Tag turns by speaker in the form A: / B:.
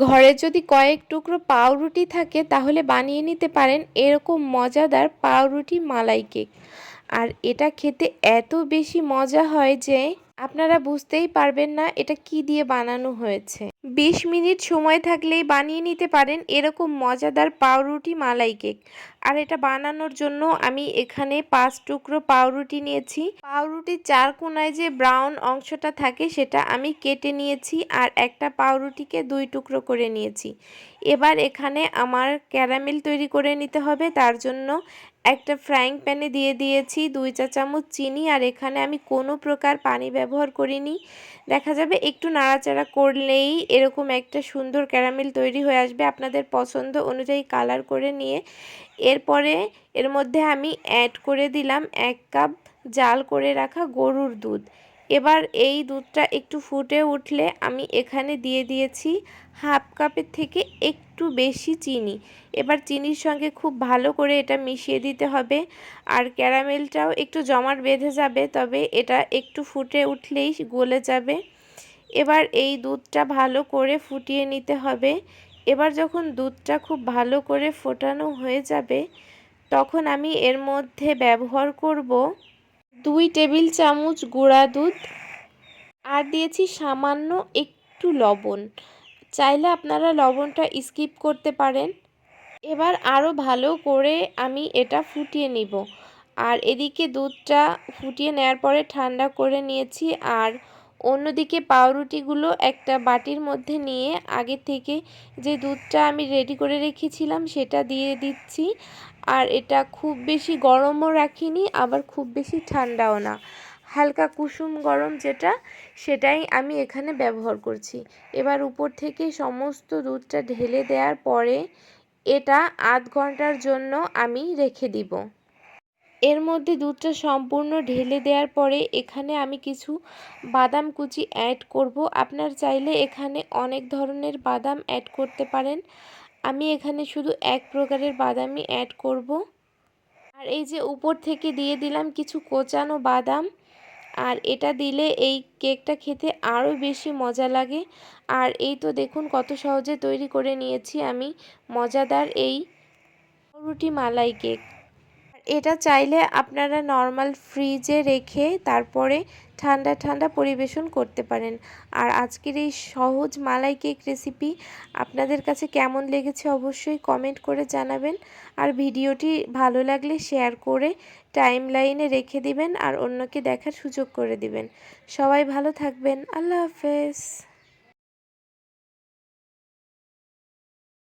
A: ঘরে যদি কয়েক টুকরো পাউরুটি থাকে তাহলে বানিয়ে নিতে পারেন এরকম মজাদার পাউরুটি মালাই কেক। আর এটা খেতে এত বেশি মজা হয় যে আপনারা বুঝতেই পারবেন না এটা কি দিয়ে বানানো হয়েছে। 20 মিনিট সময় থাকলেই বানিয়ে নিতে পারেন এরকম মজাদার পাউরুটি মালাই কেক। আর এটা বানানোর জন্য আমি এখানে 5 টুকরো পাউরুটি নিয়েছি। পাউরুটির 4 কোণায় যে ব্রাউন অংশটা থাকে সেটা আমি কেটে নিয়েছি, আর একটা পাউরুটিকে 2 টুকরো করে নিয়েছি। এবার এখানে আমার ক্যারামেল তৈরি করে নিতে হবে। তার জন্য একটা ফ্রাইং প্যানে দিয়ে দিয়েছি 2 চা চামচ চিনি, আর এখানে আমি কোনো প্রকার পানি ব্যবহার করিনি। দেখা যাবে একটু নাড়াচাড়া করলেই এরকম একটা সুন্দর ক্যারামেল তৈরি হয়ে আসবে। আপনাদের পছন্দ অনুযায়ী কালার করে নিয়ে এরপরে এর মধ্যে আমি অ্যাড করে দিলাম 1 কাপ জাল করে রাখা গরুর দুধ। এবার এই দুধটা একটু ফুটে উঠলে আমি এখানে দিয়ে দিয়েছি হাফ কাপের থেকে একটু বেশি চিনি। এবার চিনির সঙ্গে খুব ভালো করে এটা মিশিয়ে দিতে হবে। আর ক্যারামেলটাও একটু জমাট বেঁধে যাবে, তবে এটা একটু ফুটে উঠলেই গলে যাবে। এবার এই দুধটা ভালো করে ফুটিয়ে নিতে হবে। এবার যখন দুধটা খুব ভালো করে ফোটানো হয়ে যাবে তখন আমি এর মধ্যে ব্যবহার করব 2 টেবিল চামচ গুঁড়া দুধ, আর দিয়েছি সামান্য একটু লবণ। চাইলে আপনারা লবণটা স্কিপ করতে পারেন। এবার আরও ভালো করে আমি এটা ফুটিয়ে নিব। আর এদিকে দুধটা ফুটিয়ে নেওয়ার পরে ঠান্ডা করে নিয়েছি, আর অন্যদিকে পাউরুটিগুলো একটা বাটির মধ্যে নিয়ে আগে থেকে যে দুধটা আমি রেডি করে রেখেছিলাম সেটা দিয়ে দিচ্ছি। আর এটা খুব বেশি গরমও রাখিনি, আবার খুব বেশি ঠান্ডাও না, হালকা কুসুম গরম যেটা সেটাই আমি এখানে ব্যবহার করছি। এবার উপর থেকে সমস্ত দুধটা ঢেলে দেওয়ার পরে এটা আধ ঘন্টার জন্য আমি রেখে দিব। এর মধ্যে দুধটা সম্পূর্ণ ঢেলে দেওয়ার পরে এখানে আমি কিছু বাদাম কুচি অ্যাড করব। আপনার চাইলে এখানে অনেক ধরনের বাদাম অ্যাড করতে পারেন। আমি এখানে শুধু এক প্রকারের বাদামই অ্যাড করব। আর এই যে উপর থেকে দিয়ে দিলাম কিছু কোচানো বাদাম, আর এটা দিলে এই কেকটা খেতে আরও বেশি মজা লাগে। আর এই তো দেখুন কত সহজে তৈরি করে নিয়েছি আমি মজাদার এই পাউরুটি মালাই কেক। এটা চাইলে আপনারা নর্মাল ফ্রিজে রেখে তারপরে ঠান্ডা ঠান্ডা পরিবেশন করতে পারেন। আর আজকের এই সহজ মালাই কেক রেসিপি আপনাদের কাছে কেমন লেগেছে অবশ্যই কমেন্ট করে জানাবেন। আর ভিডিওটি ভালো লাগলে শেয়ার করে টাইমলাইনে রেখে দিবেন আর অন্যকে দেখার সুযোগ করে দিবেন। সবাই ভালো থাকবেন। আল্লাহ হাফেজ।